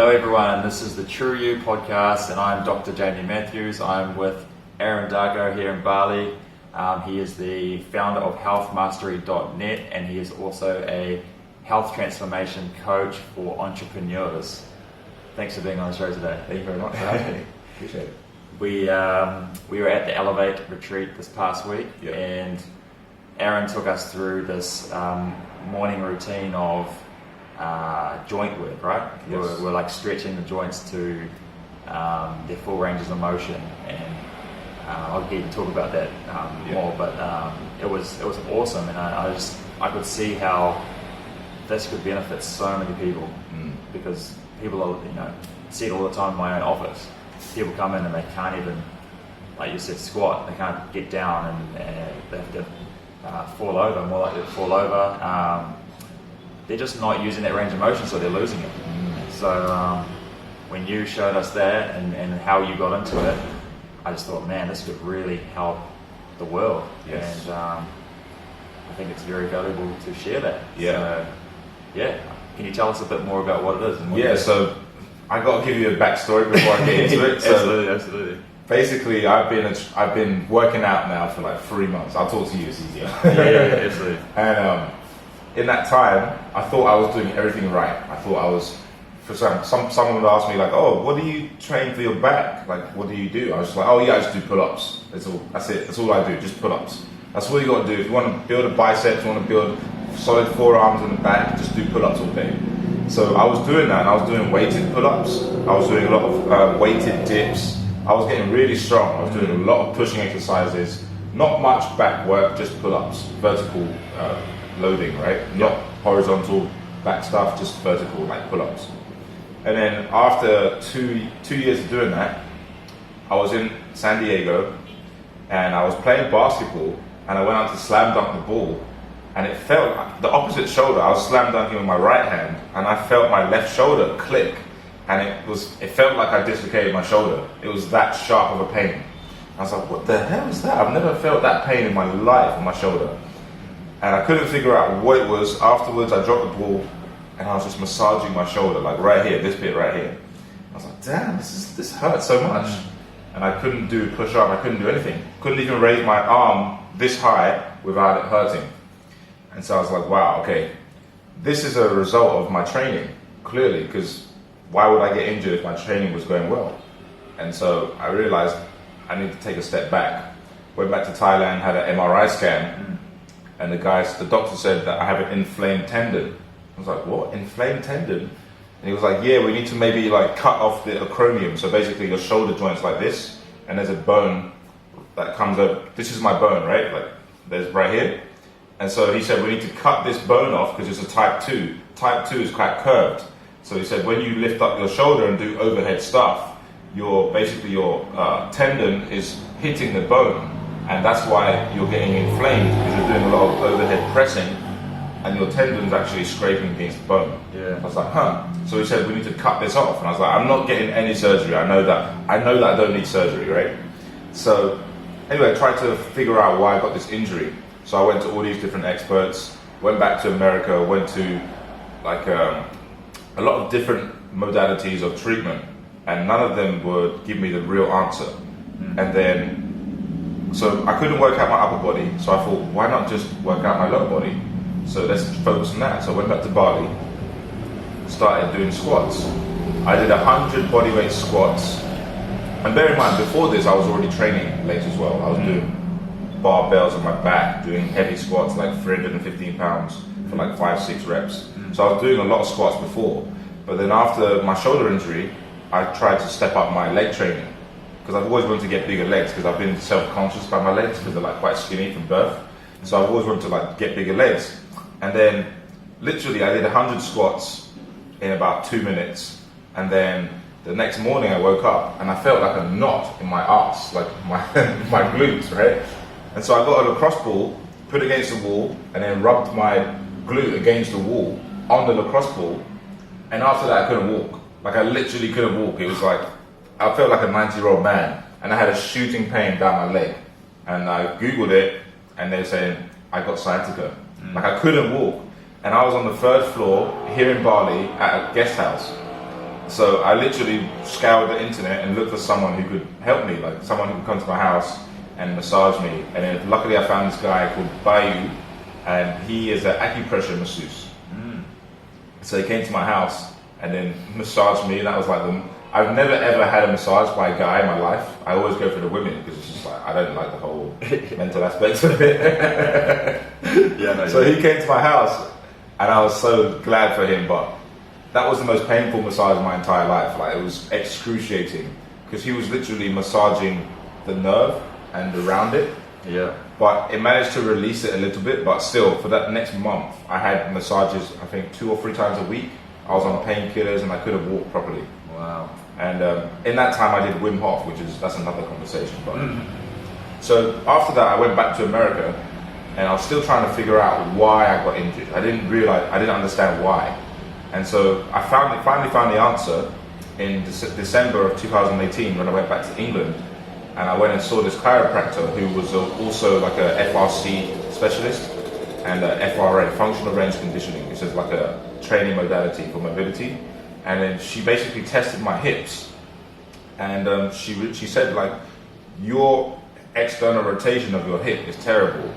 Hello everyone, this is the True You podcast and I'm Dr. Jamie Matthews. I'm with Aaron Darko here in Bali. He is the founder of healthmastery.net and he is also a health transformation coach for entrepreneurs. Thanks for being on the show today. Thank you very much for having me. Appreciate it. We were at the Elevate retreat this past week and Aaron took us through this morning routine of joint work, right? Yes. We're like stretching the joints to their full ranges of motion, and I'll get to talk about that more. But it was awesome, and I could see how this could benefit so many people because people are see it all the time in my own office. People come in and they can't even, like you said, squat. They can't get down, and they have to fall over. More likely to fall over. They're just not using that range of motion, so they're losing it. So when you showed us that and how you got into it, I just thought, man, this could really help the world. Yes. And I think it's very valuable to share that. Yeah. So, can you tell us a bit more about what it is? And what So I got to give you a backstory before I get into it. So absolutely. basically, I've been working out now for like 3 months. I'll talk to you, it's easier. Yeah, absolutely. And in that time, I thought I was doing everything right. I thought I was, for someone would ask me like, oh, what do you train for your back? Like, what do you do? I was just like, oh yeah, I just do pull-ups. That's it. That's all I do, just pull-ups. That's all you got to do. If you want to build a biceps, you want to build solid forearms in the back, just do pull-ups all day. So I was doing that, and I was doing weighted pull-ups. I was doing a lot of weighted dips. I was getting really strong. I was doing a lot of pushing exercises. Not much back work, just pull-ups, vertical loading, right? Not horizontal back stuff, just vertical, like pull-ups. And then after two years of doing that, I was in San Diego and I was playing basketball and I went out to slam dunk the ball and it felt like the opposite shoulder. I was slam dunking with my right hand and I felt my left shoulder click and it felt like I dislocated my shoulder. It was that sharp of a pain. I was like, what the hell is that? I've never felt that pain in my life on my shoulder. And I couldn't figure out what it was. Afterwards, I dropped the ball and I was just massaging my shoulder, like right here, this bit right here. I was like, damn, this hurts so much. And I couldn't do push-up, I couldn't do anything. Couldn't even raise my arm this high without it hurting. And so I was like, wow, okay, this is a result of my training, clearly, because why would I get injured if my training was going well? And so I realized I need to take a step back. Went back to Thailand, had an MRI scan, and the doctor said that I have an inflamed tendon. I was like, what? Inflamed tendon? And he was like, yeah, we need to maybe like cut off the acromion. So basically your shoulder joint's like this, and there's a bone that comes up. This is my bone, right? Like there's right here. And so he said, we need to cut this bone off because it's a type 2. Type 2 is quite curved. So he said, when you lift up your shoulder and do overhead stuff, your tendon is hitting the bone. And that's why you're getting inflamed, because you're doing a lot of overhead pressing and your tendon's actually scraping against the bone. Yeah. I was like, So he said, we need to cut this off. And I was like, I'm not getting any surgery. I know that I don't need surgery, right? So anyway, I tried to figure out why I got this injury. So I went to all these different experts, went back to America, went to like a lot of different modalities of treatment, and none of them would give me the real answer. And then, so I couldn't work out my upper body, so I thought, why not just work out my lower body? So let's focus on that. So I went back to Bali, started doing squats. I did 100 bodyweight squats. And bear in mind, before this, I was already training legs as well. I was doing barbells on my back, doing heavy squats, like 315 pounds for like 5-6 reps. So I was doing a lot of squats before. But then after my shoulder injury, I tried to step up my leg training. Because I've always wanted to get bigger legs, because I've been self-conscious by my legs, because they're like quite skinny from birth. So I've always wanted to like get bigger legs. And then literally I did 100 squats in about 2 minutes. And then the next morning I woke up and I felt like a knot in my arse, like my glutes, right? And so I got a lacrosse ball, put it against the wall, and then rubbed my glute against the wall on the lacrosse ball. And after that I couldn't walk. Like I literally couldn't walk. It was like, I felt like a 90-year-old man, and I had a shooting pain down my leg. And I Googled it, and they were saying, I got sciatica. Like I couldn't walk. And I was on the 3rd floor here in Bali at a guest house. So I literally scoured the internet and looked for someone who could help me, like someone who could come to my house and massage me. And then luckily I found this guy called Bayu, and he is an acupressure masseuse. So he came to my house and then massaged me. That was like I've never ever had a massage by a guy in my life. I always go for the women because it's just like, I don't like the whole mental aspect of it. So he came to my house and I was so glad for him, but that was the most painful massage of my entire life. Like, it was excruciating because he was literally massaging the nerve and around it. Yeah. But it managed to release it a little bit, but still, for that next month, I had massages, I think 2 or 3 times a week. I was on painkillers and I couldn't walk properly. Wow. And in that time I did Wim Hof, that's another conversation. But so after that I went back to America and I was still trying to figure out why I got injured. I didn't understand why. And so I finally found the answer in December of 2018 when I went back to England, and I went and saw this chiropractor who was also like a FRC specialist and a FRA, functional range conditioning, which is like a training modality for mobility. And then she basically tested my hips, and she said, like, your external rotation of your hip is terrible.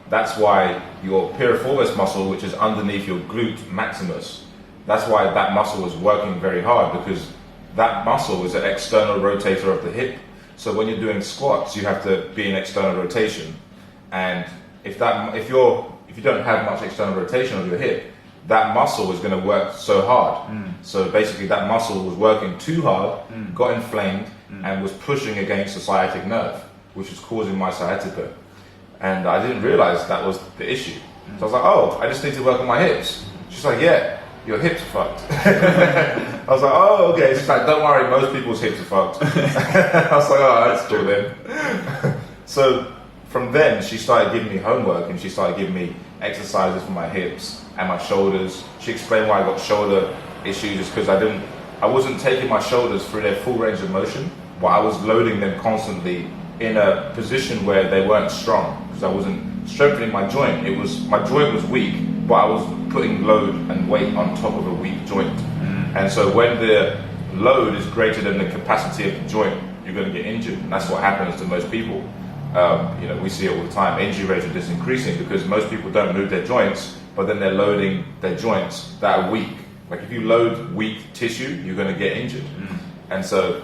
That's why your piriformis muscle, which is underneath your glute maximus, that's why that muscle is working very hard, because that muscle is an external rotator of the hip. So when you're doing squats, you have to be in external rotation, and if you don't have much external rotation of your hip, that muscle is going to work so hard. So basically that muscle was working too hard, got inflamed, and was pushing against the sciatic nerve, which was causing my sciatica. And I didn't realize that was the issue. So I was like, oh, I just need to work on my hips. She's like, yeah, your hips are fucked. I was like, oh, okay. She's like, don't worry, most people's hips are fucked. I was like, oh, that's cool then. So from then, she started giving me homework, and she started giving me exercises for my hips and my shoulders. She explained why I got shoulder issues, is because I wasn't taking my shoulders through their full range of motion, but I was loading them constantly in a position where they weren't strong, because I wasn't strengthening my joint. My joint was weak, but I was putting load and weight on top of a weak joint. And so when the load is greater than the capacity of the joint, you're going to get injured. And that's what happens to most people. We see it all the time. Injury rate is just increasing because most people don't move their joints, but then they're loading their joints that are weak. Like, if you load weak tissue, you're going to get injured. And so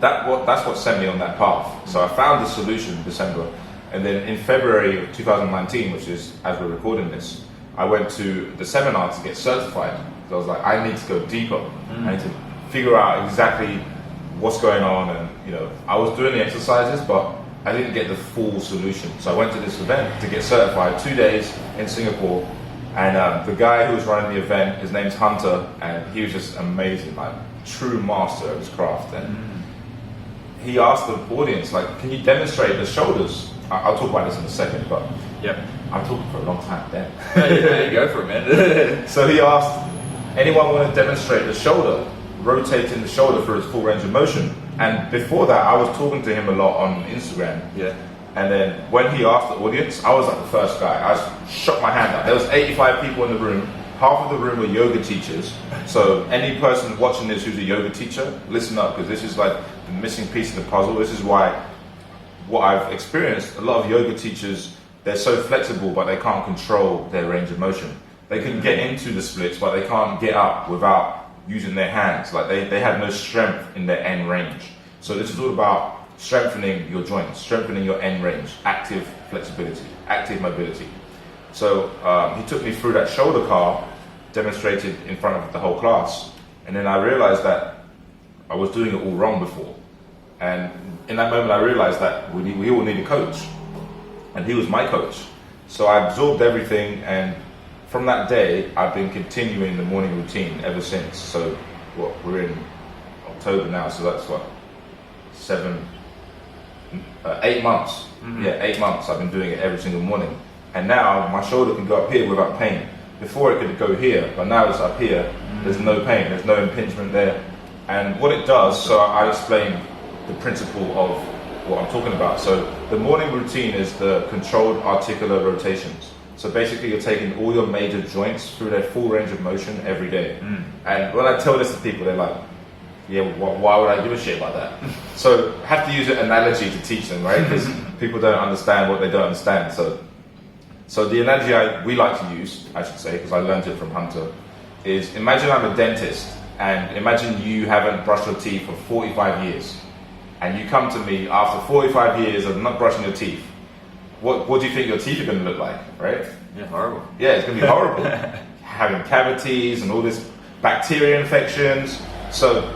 that's what sent me on that path. So I found the solution in December, and then in February of 2019, which is as we're recording this, I went to the seminar to get certified. So I was like, I need to go deeper. I need to figure out exactly what's going on, and I was doing the exercises, but I didn't get the full solution. So I went to this event to get certified, 2 days in Singapore, and the guy who was running the event, his name's Hunter, and he was just amazing, like true master of his craft. And he asked the audience, like, can you demonstrate the shoulders? I'll talk about this in a second, but I'm talking for a long time then. Yeah, go for it, man. So he asked, anyone want to demonstrate the shoulder, rotating the shoulder for its full range of motion? And before that, I was talking to him a lot on Instagram. Yeah. And then when he asked the audience, I was like the first guy. I just shot my hand out. There was 85 people in the room. Half of the room were yoga teachers. So any person watching this who's a yoga teacher, listen up, because this is like the missing piece of the puzzle. This is why what I've experienced, a lot of yoga teachers, they're so flexible, but they can't control their range of motion. They can get into the splits, but they can't get up without using their hands. Like they have no strength in their end range. So this is all about strengthening your joints, strengthening your end range, active flexibility, active mobility. So he took me through that shoulder car, demonstrated in front of the whole class, and then I realized that I was doing it all wrong before. And in that moment I realized that we all need a coach, and he was my coach. So I absorbed everything, and from that day I've been continuing the morning routine ever since. So we're in October now, so that's 8 months. Yeah, 8 months I've been doing it every single morning. And now my shoulder can go up here without pain. Before it could go here, but now it's up here. There's no pain, there's no impingement there. And what it does, so I explain the principle of what I'm talking about. So the morning routine is the controlled articular rotations. So basically, you're taking all your major joints through their full range of motion every day. And when I tell this to people, they're like, yeah, why would I give a shit about that? So I have to use an analogy to teach them, right? Because people don't understand what they don't understand. So the analogy we like to use, I should say, because I learned it from Hunter, is imagine I'm a dentist, and imagine you haven't brushed your teeth for 45 years. And you come to me after 45 years of not brushing your teeth. What do you think your teeth are going to look like, right? Yeah, horrible. Yeah, it's going to be horrible. Having cavities and all this bacteria infections. So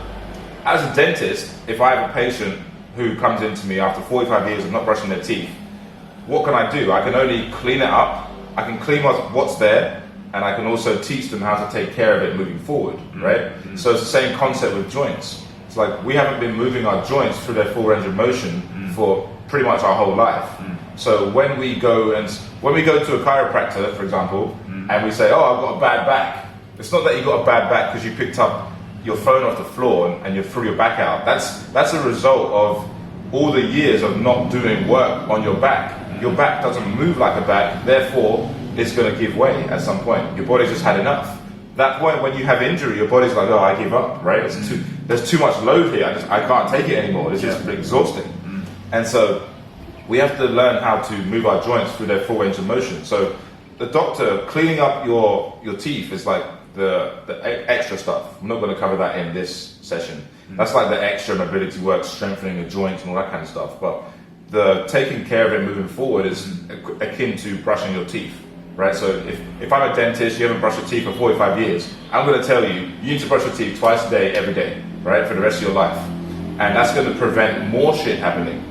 as a dentist, if I have a patient who comes into me after 45 years of not brushing their teeth, what can I do? I can only clean it up, I can clean what's there, and I can also teach them how to take care of it moving forward, right? So it's the same concept with joints. It's like we haven't been moving our joints through their full range of motion for pretty much our whole life. So when we go to a chiropractor, for example, and we say, oh, I've got a bad back, it's not that you got a bad back because you picked up your phone off the floor and you threw your back out. That's a result of all the years of not doing work on your back. Your back doesn't move like a back, therefore it's going to give way at some point. Your body's just had enough. That point when you have injury, your body's like, oh, I give up, right? There's too much load here. I can't take it anymore. It's just exhausting. And so we have to learn how to move our joints through their full range of motion. So the doctor cleaning up your teeth is like the extra stuff. I'm not going to cover that in this session. That's like the extra mobility work, strengthening the joints and all that kind of stuff. But the taking care of it moving forward is akin to brushing your teeth, right? So if I'm a dentist, you haven't brushed your teeth for 45 years, I'm going to tell you, you need to brush your teeth twice a day, every day, right? For the rest of your life. And that's going to prevent more shit happening.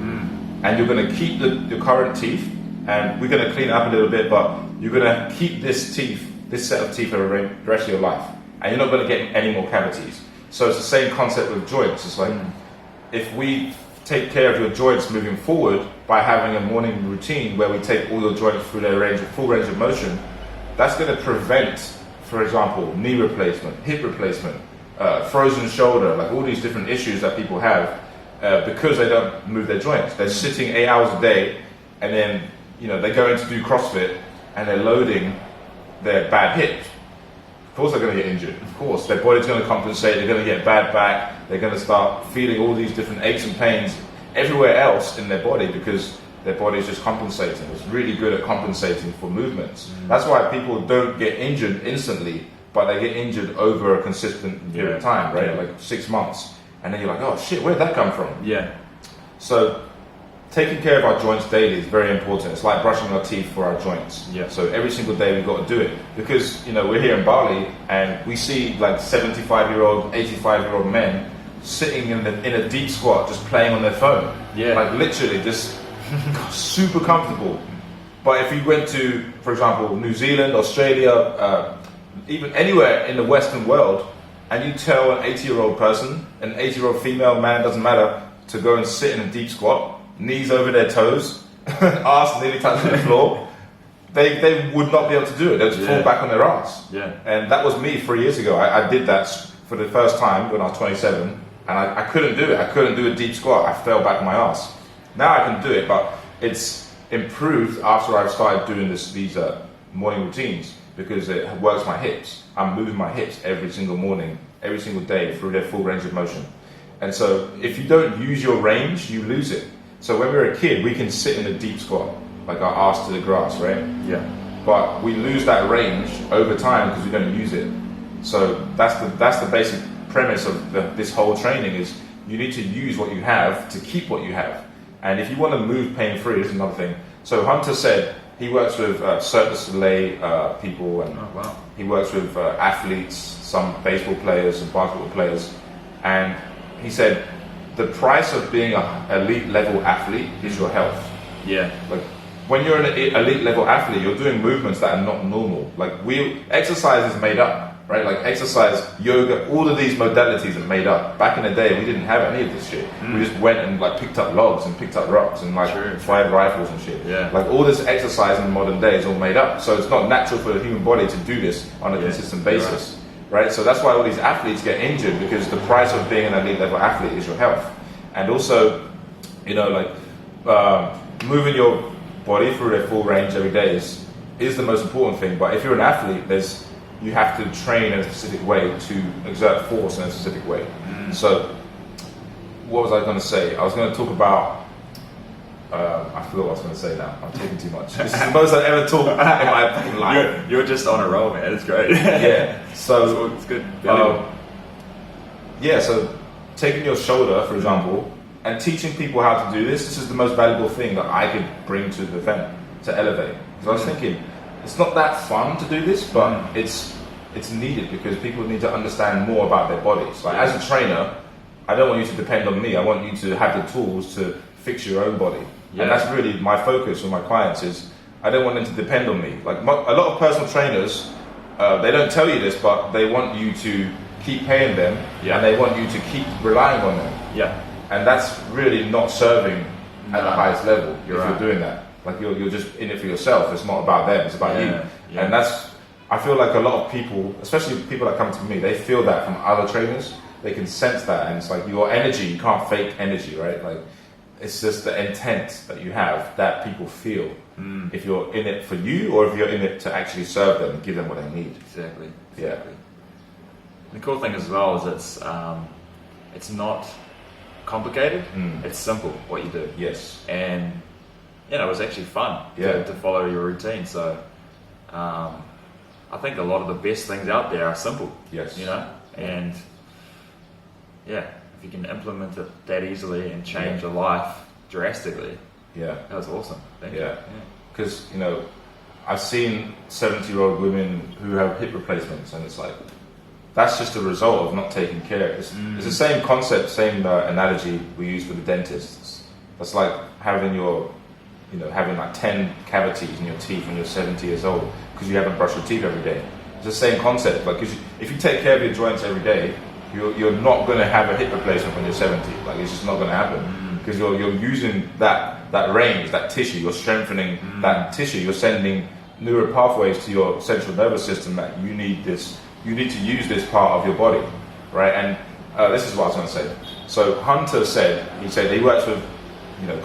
And you're going to keep the current teeth, and we're going to clean it up a little bit, but you're going to keep this set of teeth for the rest of your life. And you're not going to get any more cavities. So it's the same concept with joints. It's like, if we take care of your joints moving forward by having a morning routine where we take all your joints through their full range of motion, that's going to prevent, for example, knee replacement, hip replacement, frozen shoulder, like all these different issues that people have because they don't move their joints. They're sitting 8 hours a day, and then they go in to do CrossFit and they're loading their bad hips. Of course they're going to get injured. Of course, their body's going to compensate. They're going to get bad back. They're going to start feeling all these different aches and pains everywhere else in their body because their body's just compensating. It's really good at compensating for movements. That's why people don't get injured instantly, but they get injured over a consistent period of time, right? Like 6 months. And then you're like, oh shit, where'd that come from? Yeah. So taking care of our joints daily is very important. It's like brushing our teeth for our joints. Yeah. So every single day we've got to do it because we're here in Bali and we see like 75-year-old, 85-year-old men sitting in a deep squat just playing on their phone. Yeah. Like literally just super comfortable. But if you went to, for example, New Zealand, Australia, even anywhere in the Western world, and you tell an 80-year-old person, an 80-year-old female, man, doesn't matter, to go and sit in a deep squat, knees over their toes, ass nearly touching the floor, they would not be able to do it. They'd just fall back on their ass. Yeah. And that was me 3 years ago. I did that for the first time when I was 27, and I couldn't do it. I couldn't do a deep squat. I fell back on my ass. Now I can do it, but it's improved after I've started doing these morning routines because it works my hips. I'm moving my hips every single morning, every single day through their full range of motion. And so if you don't use your range, you lose it. So when we're a kid, we can sit in a deep squat, like our ass to the grass, right? Yeah. But we lose that range over time because we don't use it. So that's the basic premise of this whole training is you need to use what you have to keep what you have. And if you want to move pain-free, this is another thing. So Hunter said he works with Cirque du Soleil people, and he works with athletes, some baseball players and basketball players. And he said the price of being an elite level athlete is your health. Yeah. Like when you're an elite level athlete, you're doing movements that are not normal. Like exercise is made up, right? Like exercise, yoga, all of these modalities are made up. Back in the day, we didn't have any of this shit. We just went and like picked up logs and picked up rocks and like fired rifles and shit. Yeah. Like all this exercise in the modern day is all made up. So it's not natural for the human body to do this on a consistent basis. Right? So that's why all these athletes get injured because the price of being an elite level athlete is your health. And also, moving your body through their full range every day is is the most important thing. But if you're an athlete, you have to train in a specific way to exert force in a specific way. So what was I going to say? I was going to talk about. I forgot what I was going to say now. I'm talking too much. This is the most I've ever talked in my fucking life. You're just on a roll, man. It's great. Yeah. So it's good. Yeah. So taking your shoulder, for example, and teaching people how to do this. This is the most valuable thing that I could bring to the event to elevate. Because I was thinking, it's not that fun to do this, but it's needed because people need to understand more about their bodies. Like as a trainer, I don't want you to depend on me. I want you to have the tools to fix your own body. Yeah. And that's really my focus with my clients is I don't want them to depend on me. Like a lot of personal trainers, they don't tell you this, but they want you to keep paying them and they want you to keep relying on them. Yeah. And that's really not serving at the highest level if right. you're doing that. Like you're just in it for yourself. It's not about them, it's about you. Yeah. And I feel like a lot of people, especially people that come to me, they feel that from other trainers. They can sense that, and it's like your energy, you can't fake energy, right? Like it's just the intent that you have that people feel if you're in it for you or if you're in it to actually serve them and give them what they need. Exactly. Yeah. The cool thing as well is it's not complicated. It's simple what you do. Yes. And it was actually fun to follow your routine. So I think a lot of the best things out there are simple. Yes. And if you can implement it that easily and change your life drastically, that was awesome. Thank you. Because I've seen 70-year-old women who have hip replacements, and it's like that's just a result of not taking care. It's the same concept, same analogy we use for the dentists. That's like having having like 10 cavities in your teeth when you're 70 years old because you haven't brushed your teeth every day. It's the same concept. Like, if you take care of your joints every day, you're not going to have a hip replacement when you're 70. Like, it's just not going to happen because you're using that range, that tissue. You're strengthening that tissue. You're sending neural pathways to your central nervous system that you need this. You need to use this part of your body, right? And this is what I was going to say. So Hunter said he works with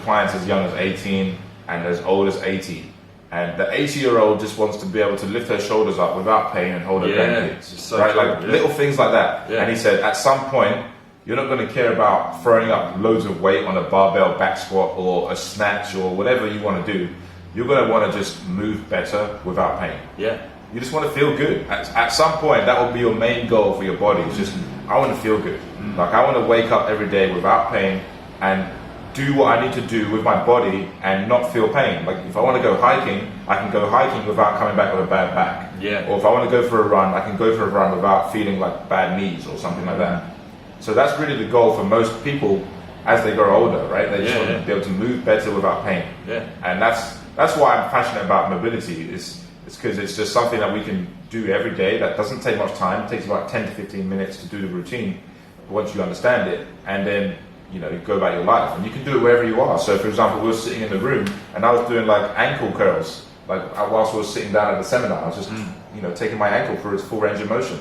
clients as young as 18 and as old as 80. And the 80-year-old just wants to be able to lift her shoulders up without pain and hold her grandkids. So right? True, like little things like that. Yeah. And he said at some point, you're not going to care about throwing up loads of weight on a barbell back squat or a snatch or whatever you want to do. You're going to want to just move better without pain. Yeah. You just want to feel good. At some point, that will be your main goal for your body. It's just, I want to feel good. Like, I want to wake up every day without pain and do what I need to do with my body and not feel pain. Like, if I want to go hiking, I can go hiking without coming back with a bad back. Yeah. Or if I want to go for a run, I can go for a run without feeling like bad knees or something like that. So that's really the goal for most people as they grow older, right? They just want to be able to move better without pain. Yeah. And that's why I'm passionate about mobility. It's because it's just something that we can do every day that doesn't take much time. It takes about 10 to 15 minutes to do the routine once you understand it, and then you go about your life, and you can do it wherever you are. So for example, we were sitting in the room and I was doing like ankle curls, like whilst we were sitting down at the seminar. I was just taking my ankle for its full range of motion.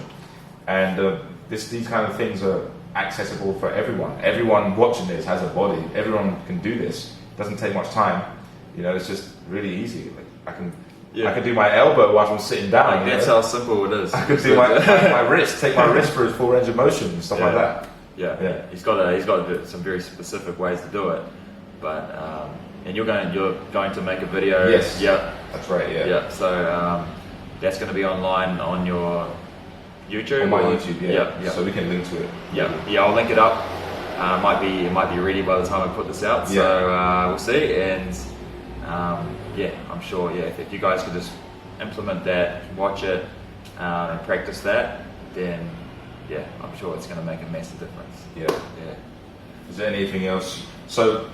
And these kind of things are accessible for everyone. Everyone watching this has a body. Everyone can do this. It doesn't take much time. It's just really easy. Like I can do my elbow while I'm sitting down. Like, that's how simple it is. I could do my wrist, take my wrist for its full range of motion and stuff like that. Yeah. He's got some very specific ways to do it, but and you're going to make a video. Yes. Yeah. That's right. Yeah. Yeah. So that's going to be online on your YouTube. On my YouTube. Yeah. Yeah. So we can link to it. Yeah. I'll link it up. It might be ready by the time I put this out. So we'll see. And I'm sure. Yeah. If you guys could just implement that, watch it, and practice that, then. Yeah, I'm sure it's going to make a massive difference. Yeah. Is there anything else? So,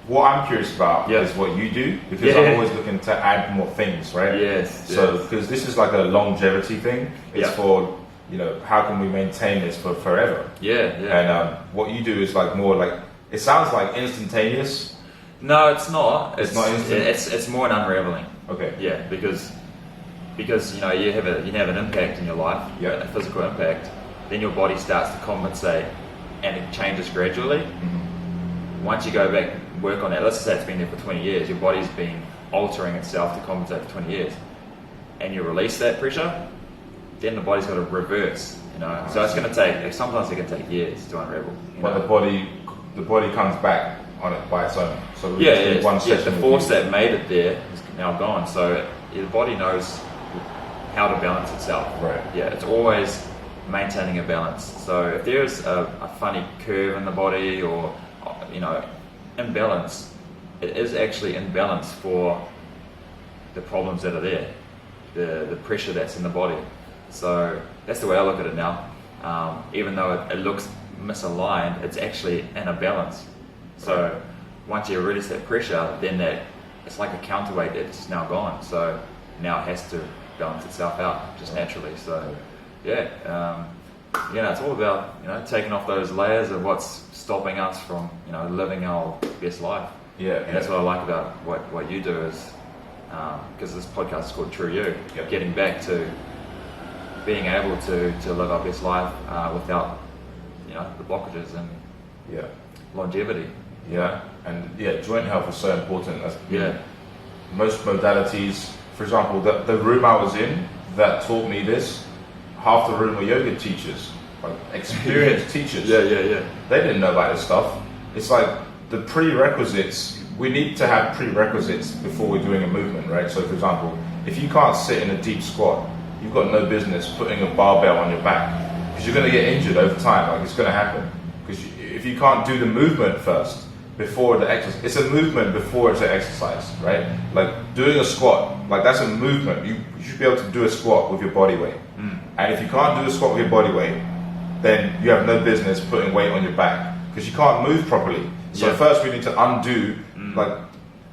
what I'm curious about is what you do, because I'm always looking to add more things, right? Yes. So, because this is like a longevity thing, it's for, how can we maintain this for forever? Yeah. And what you do is like more like, it sounds like instantaneous. No, it's not. It's not instant? It's more an unraveling. Okay. Yeah, because you have an impact in your life, a physical impact. Then your body starts to compensate and it changes gradually. Once you go back and work on that, let's say it's been there for 20 years, your body's been altering itself to compensate for 20 years. and you release that pressure, then the body's got to reverse, you know. So it's going to take, sometimes it can take years to unravel. But the body comes back on it by its own. So the force that made it there is now gone. So the body knows how to balance itself. Right. Yeah, it's always maintaining a balance. So if there's a funny curve in the body or, you know, imbalance, it is actually in balance for the problems that are there, the pressure that's in the body. So that's the way I look at it now. Even though it looks misaligned, it's actually in a balance. So once you release that pressure, then it's like a counterweight that's now gone. So now it has to balance itself out just naturally. So yeah, it's all about, you know, taking off those layers of what's stopping us from, you know, living our best life. Yeah, and that's what I like about what you do is, because this podcast is called True You, getting back to being able to live our best life without, you know, the blockages and longevity. Yeah, and joint health is so important. Most modalities, for example, the room I was in that taught me this, half the room were yoga teachers, like experienced teachers. Yeah. They didn't know about this stuff. It's like the prerequisites. We need to have prerequisites before we're doing a movement, right? So, for example, if you can't sit in a deep squat, you've got no business putting a barbell on your back because you're going to get injured over time. Like, it's going to happen because if you can't do the movement first before the exercise, it's a movement before it's an exercise, right? Like doing a squat, like that's a movement. You should be able to do a squat with your body weight. And if you can't do a squat with your body weight, then you have no business putting weight on your back because you can't move properly. So first we need to undo, like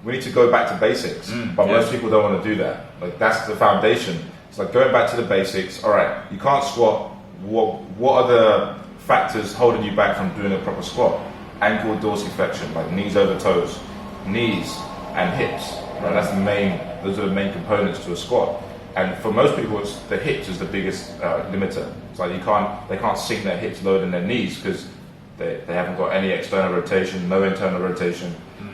we need to go back to basics, but most people don't want to do that. Like that's the foundation. It's like going back to the basics. All right, you can't squat. What are the factors holding you back from doing a proper squat? Ankle dorsiflexion, like knees over toes, knees and hips. Right? Those are the main components to a squat. And for most people, it's the hips is the biggest limiter. It's like they can't sink their hips lower than their knees because they haven't got any external rotation, no internal rotation,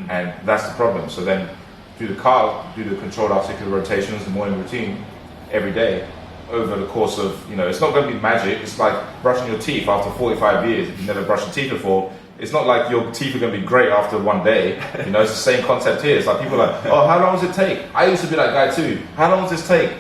and that's the problem. So then do the controlled articular rotations, the morning routine, every day over the course of, it's not going to be magic. It's like brushing your teeth after 45 years. If you've never brushed your teeth before, it's not like your teeth are going to be great after one day. It's the same concept here. It's like people are like, oh, how long does it take? I used to be that guy too. How long does this take?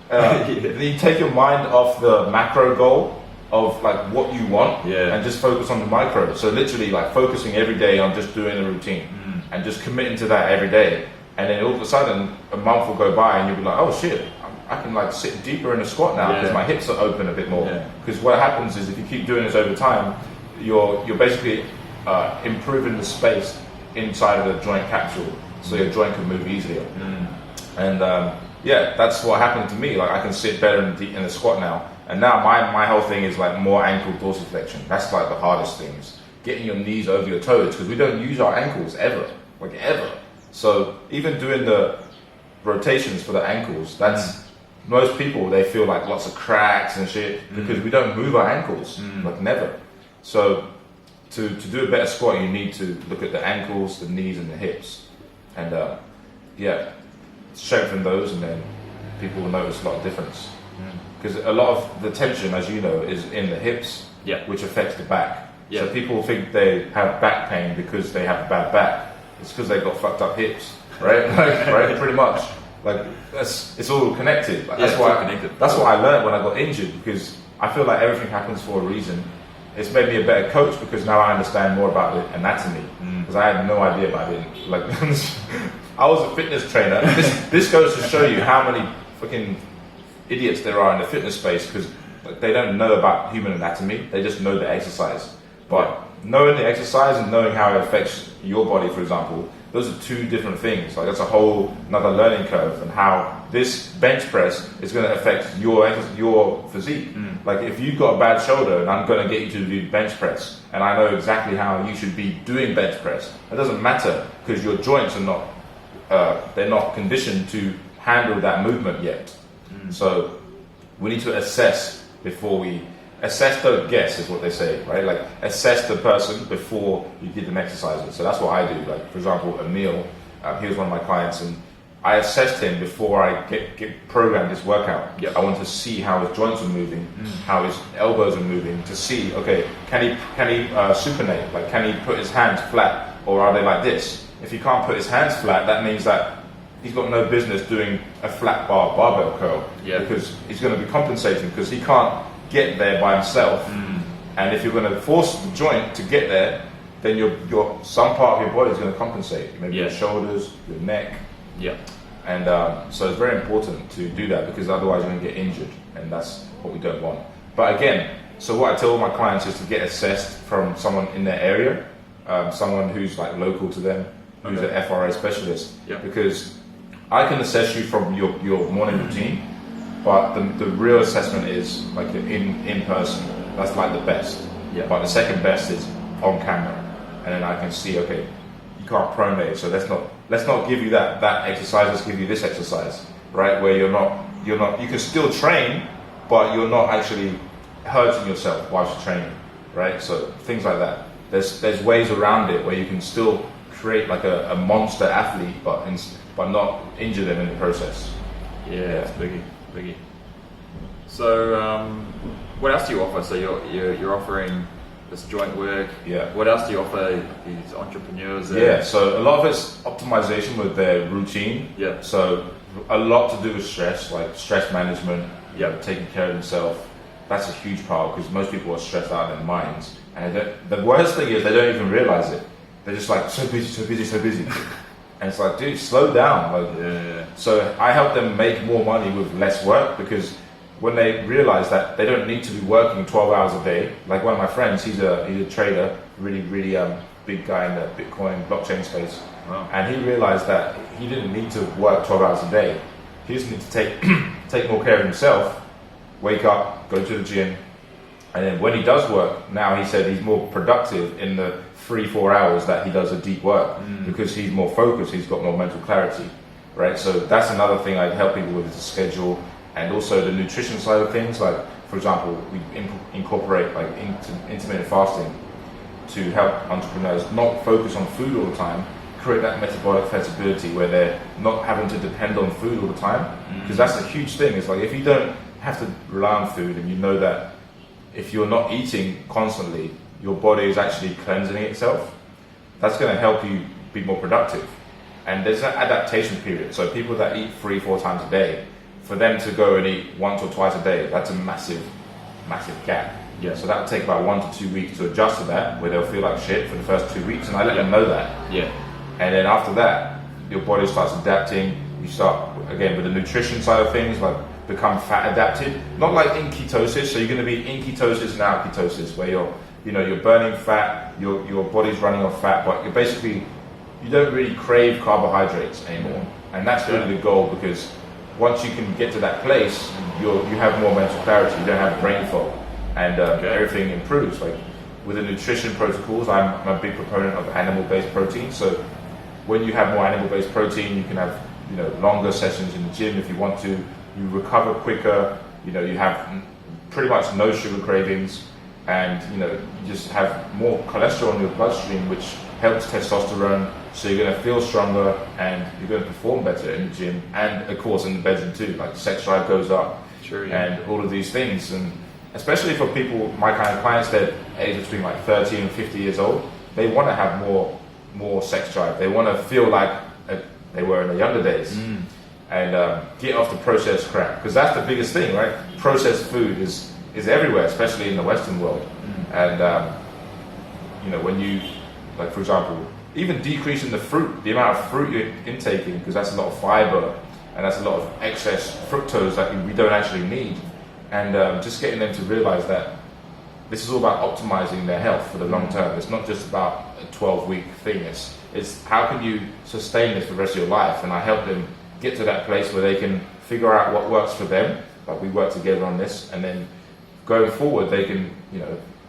Then you take your mind off the macro goal of like what you want and just focus on the micro. So literally like focusing every day on just doing the routine and just committing to that every day. And then all of a sudden a month will go by and you'll be like, oh shit, I can like sit deeper in a squat now because my hips are open a bit more. Because what happens is if you keep doing this over time, you're basically improving the space inside of the joint capsule so your joint can move easier. And that's what happened to me. Like I can sit better in the squat now. And now my whole thing is like more ankle dorsiflexion. That's like the hardest things. Getting your knees over your toes because we don't use our ankles ever. So even doing the rotations for the ankles, that's most people, they feel like lots of cracks and shit because we don't move our ankles, like never. So to do a better squat, you need to look at the ankles, the knees and the hips. And strengthen those and then people will notice a lot of difference. Because a lot of the tension, as you know, is in the hips, which affects the back. So people think they have back pain because they have a bad back. It's because they've got fucked up hips, right? Right, pretty much. Like it's all connected. Like, that's what I learned when I got injured because I feel like everything happens for a reason. It's made me a better coach because now I understand more about the anatomy because I had no idea about it. Like I was a fitness trainer. This goes to show you how many fucking idiots there are in the fitness space because they don't know about human anatomy. They just know the exercise. But knowing the exercise and knowing how it affects your body, for example, those are two different things. Like that's a whole another learning curve and how this bench press is going to affect your physique. Like if you've got a bad shoulder and I'm going to get you to do bench press and I know exactly how you should be doing bench press, it doesn't matter because your joints are not they're not conditioned to handle that movement yet. So we need to assess before we assess, don't guess is what they say, right? Like assess the person before you give them exercises. So that's what I do. Like for example, Emil, he was one of my clients and I assessed him before I get programmed this workout. Yep. I want to see how his joints are moving, how his elbows are moving, to see, okay, can he supinate? Like, can he put his hands flat, or are they like this? If he can't put his hands flat, that means that he's got no business doing a flat bar barbell curl, because he's going to be compensating, because he can't get there by himself. And if you're going to force the joint to get there, then your some part of your body is going to compensate. Maybe your shoulders, your neck. And so it's very important to do that, because otherwise you're going to get injured, and that's what we don't want. But again, so what I tell all my clients is to get assessed from someone in their area, someone who's like local to them, who's an FRA specialist, because I can assess you from your morning routine, but the real assessment is like in person. That's like the best. But the second best is on camera, and then I can see, okay, you can't pronate, so let's not give you that exercise. Let's give you this exercise, right? Where you're not. You can still train, but you're not actually hurting yourself whilst you're training, right? So things like that. There's ways around it where you can still create like a monster athlete, but not injure them in the process. It's biggie. So what else do you offer? So you're offering this joint work. What else do you offer these entrepreneurs? So a lot of it's optimization with their routine. So a lot to do with stress, like stress management. Taking care of themselves. That's a huge part, because most people are stressed out in their minds, and the worst thing is they don't even realize it. They're just like so busy. And it's like, dude, slow down. So I help them make more money with less work, because when they realize that they don't need to be working 12 hours a day, like one of my friends, he's a trader, really big guy in the Bitcoin blockchain space, and he realized that he didn't need to work 12 hours a day. He just needs to take more care of himself, wake up, go to the gym, and then when he does work, now he said he's more productive in the 3-4 hours that he does a deep work, because he's more focused, he's got more mental clarity, right? So that's another thing I'd help people with, is the schedule, and also the nutrition side of things. Like, for example, we incorporate like intermittent fasting to help entrepreneurs not focus on food all the time, create that metabolic flexibility where they're not having to depend on food all the time, because that's a huge thing. It's like, if you don't have to rely on food, and you know that if you're not eating constantly, your body is actually cleansing itself, that's going to help you be more productive. And there's an adaptation period. So people that eat 3-4 times a day, for them to go and eat once or twice a day, that's a massive gap. So that will take about 1 to 2 weeks to adjust to that, where they'll feel like shit for the first 2 weeks, and I let them know that. And then after that, your body starts adapting. You start, again, with the nutrition side of things, like become fat adapted. Not like in ketosis, so you're going to be in ketosis and out ketosis, where you're burning fat, your body's running off fat, but you don't really crave carbohydrates anymore. And that's really the goal, because once you can get to that place, you have more mental clarity, you don't have brain fog, and everything improves. Like with the nutrition protocols, I'm a big proponent of animal-based protein. So when you have more animal-based protein, you can have longer sessions in the gym if you want to. You recover quicker. You have pretty much no sugar cravings, and you just have more cholesterol in your bloodstream, which helps testosterone. So you're going to feel stronger, and you're going to perform better in the gym, and of course in the bedroom too. Like sex drive goes up, and all of these things. And especially for people, my kind of clients, that age between like 30 and 50 years old, they want to have more sex drive. They want to feel like they were in the younger days, and get off the processed crap, because that's the biggest thing, right? Processed food is everywhere, especially in the Western world. And when you, like for example, even decreasing the amount of fruit you're intaking, because that's a lot of fiber and that's a lot of excess fructose that we don't actually need, and just getting them to realize that this is all about optimizing their health for the long term. It's not just about a 12-week thing. It's how can you sustain this for the rest of your life, and I help them get to that place where they can figure out what works for them. Like we work together on this, and then going forward they can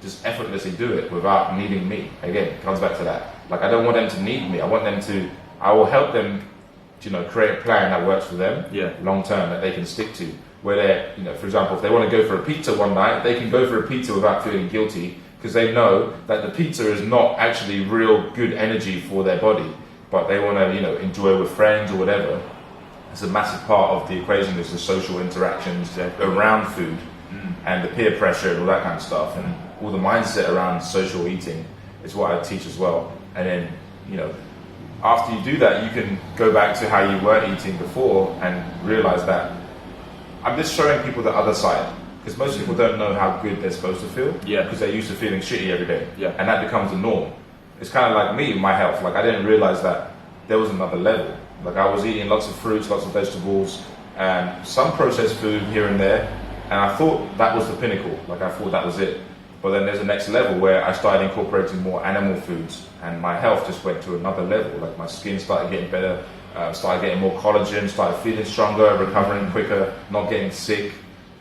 just effortlessly do it without needing me. Again, it comes back to that. Like, I don't want them to need me. I will help them, create a plan that works for them long term, that they can stick to. Where they're, for example, if they want to go for a pizza one night, they can go for a pizza without feeling guilty, because they know that the pizza is not actually real good energy for their body, but they want to, enjoy with friends or whatever. it's a massive part of the equation is the social interactions around food and the peer pressure and all that kind of stuff, and all the mindset around social eating is what I teach as well. And then, you know, after you do that, you can go back to how you were eating before and realize that I'm just showing people the other side, because most people don't know how good they're supposed to feel, because they're used to feeling shitty every day, and that becomes the norm. It's kind of like me in my health. Like, I didn't realize that there was another level. Like, I was eating lots of fruits, lots of vegetables, and some processed food here and there, and I thought that was the pinnacle. Like, I thought that was it. But then there's a next level where I started incorporating more animal foods, and my health just went to another level. Like, my skin started getting better, started getting more collagen, started feeling stronger, recovering quicker, not getting sick.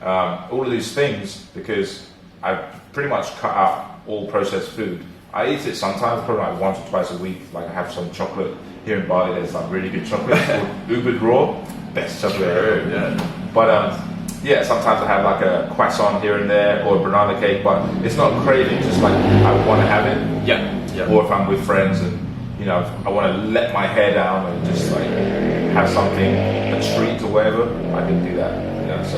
All of these things, because I pretty much cut out all processed food. I eat it sometimes, probably like once or twice a week. Like, I have some chocolate here in Bali. There's like really good chocolate called Ubud Raw, best chocolate ever. Yeah. But yeah, sometimes I have like a croissant here and there, or a banana cake. But it's not craving, just like I want to have it. Yeah. Or if I'm with friends and, you know, I want to let my hair down and just like have something, a treat or whatever, I can do that. You know, so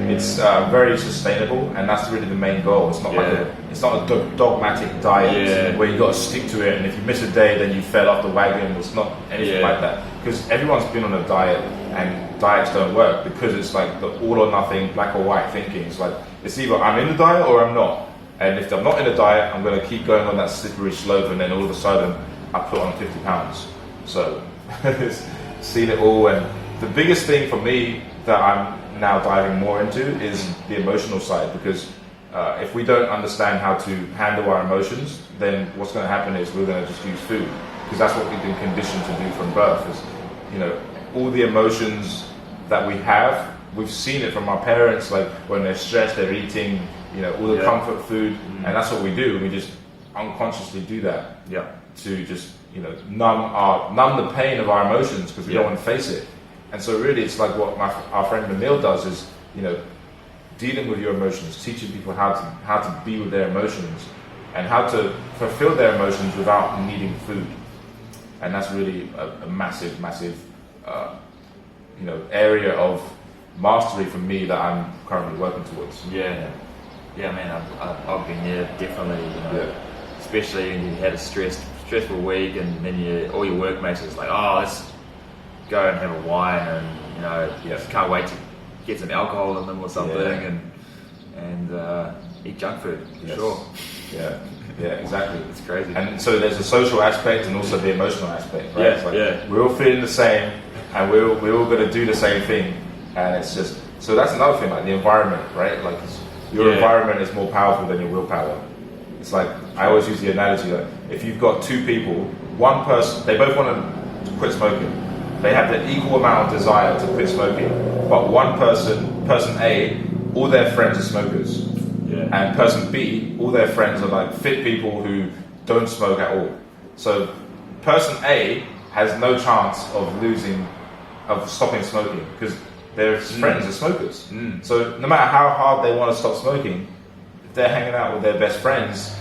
it's very sustainable, and that's really the main goal. It's not like it's not a dogmatic diet where you got to stick to it, and if you miss a day, then you fell off the wagon. It's not anything like that, because everyone's been on a diet, and diets don't work because it's like the all or nothing, black or white thinking. It's like, it's either I'm in the diet or I'm not, and if I'm not in the diet, I'm going to keep going on that slippery slope, and then all of a sudden I put on 50 pounds. So it's seen it all, and the biggest thing for me that I'm now diving more into is the emotional side, because if we don't understand how to handle our emotions, then what's going to happen is we're going to just use food, because that's what we've been conditioned to do from birth. Is, you know, all the emotions that we have, we've seen it from our parents. Like, when they're stressed, they're eating, you know, all the comfort food, and that's what we do. We just unconsciously do that to just, you know, numb the pain of our emotions, because we don't want to face it. And so really, it's like what our friend Manil does is, you know, dealing with your emotions, teaching people how to be with their emotions, and how to fulfill their emotions without needing food. And that's really a massive, you know, area of mastery for me that I'm currently working towards. Yeah, man, I've been there, definitely. You know, especially when you had a stressful week, and then all your workmates is like, oh, let's go and have a wine, and, you know, just can't wait to get some alcohol in them or something, and eat junk food, for sure. Yeah, exactly. It's crazy. And so there's a social aspect and also the emotional aspect, right? It's like, we're all feeling the same, and we're all going to do the same thing, and it's just, so that's another thing, like the environment, right? Like, your environment is more powerful than your willpower. It's like, I always use the analogy that if you've got two people, one person, they both want to quit smoking. They have the equal amount of desire to quit smoking, but one person A, all their friends are smokers, and person B, all their friends are like fit people who don't smoke at all. So person A has no chance of stopping smoking, because their friends are smokers. So no matter how hard they want to stop smoking, if they're hanging out with their best friends,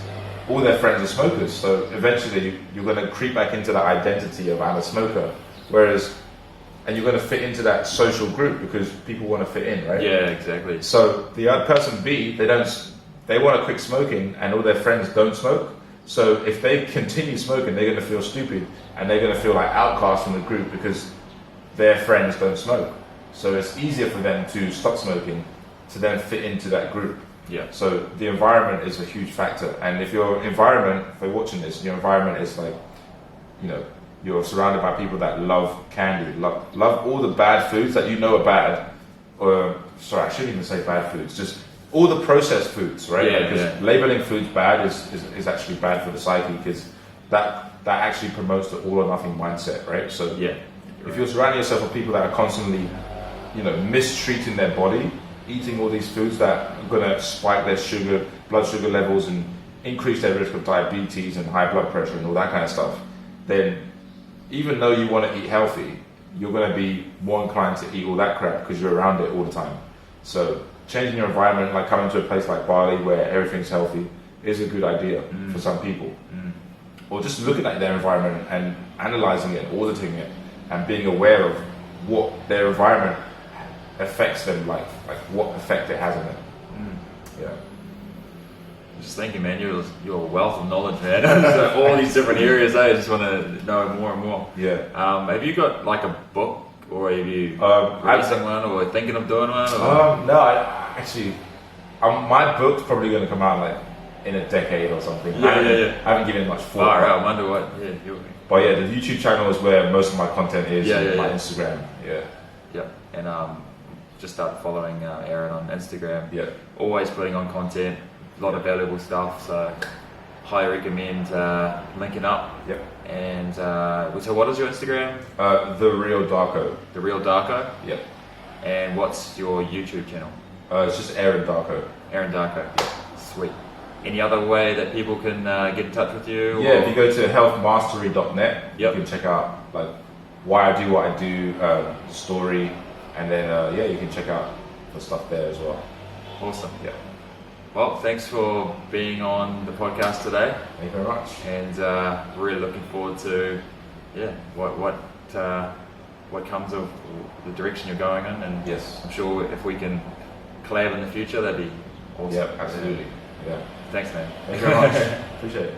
all their friends are smokers. So eventually you're going to creep back into that identity of I'm a smoker. And you're going to fit into that social group because people want to fit in, right? Yeah, exactly. So the other person B, they want to quit smoking, and all their friends don't smoke. So if they continue smoking, they're going to feel stupid, and they're going to feel like outcasts from the group because their friends don't smoke. So it's easier for them to stop smoking to then fit into that group. Yeah. So the environment is a huge factor, and if your environment, if you're watching this, your environment is like, you know, you're surrounded by people that love candy, love all the bad foods that you know are bad, or sorry, I shouldn't even say bad foods, just all the processed foods, right? Because labeling foods bad is actually bad for the psyche, because that actually promotes the all or nothing mindset, right? So if you're surrounding yourself with people that are constantly, you know, mistreating their body, eating all these foods that are going to spike their blood sugar levels, and increase their risk of diabetes and high blood pressure and all that kind of stuff, then even though you want to eat healthy, you're going to be more inclined to eat all that crap because you're around it all the time. So changing your environment, like coming to a place like Bali where everything's healthy, is a good idea for some people. Or just looking at their environment and analysing it, auditing it, and being aware of what their environment affects them, like what effect it has on them. Yeah. Just thinking, man, you're a wealth of knowledge, man. So all these different areas, I just want to know more and more. Yeah. Have you got like a book, or have you releasing one, or thinking of doing one? No, actually, my book's probably going to come out like in a decade or something. I haven't given it much thought. I wonder what. Yeah. But yeah, the YouTube channel is where most of my content is. My Instagram. Yeah. And just started following Aaron on Instagram. Yeah. Always putting on content, a lot of valuable stuff. So highly recommend linking up. Yep. And so what is your Instagram? The Real Darko. The Real Darko. Yep. And what's your YouTube channel? It's just Aaron Darko. Aaron Darko. Yeah. Sweet. Any other way that people can get in touch with you? Yeah, if you go to healthmastery.net, Yep. you can check out like why I do what I do, story, and then you can check out the stuff there as well. Awesome. Yeah. Well, thanks for being on the podcast today. Thank you very much. And really looking forward to what comes of the direction you're going in. And yes, I'm sure if we can collab in the future, that'd be awesome. Yeah, absolutely. Yeah. Thanks, man. Thank you very much. Appreciate it.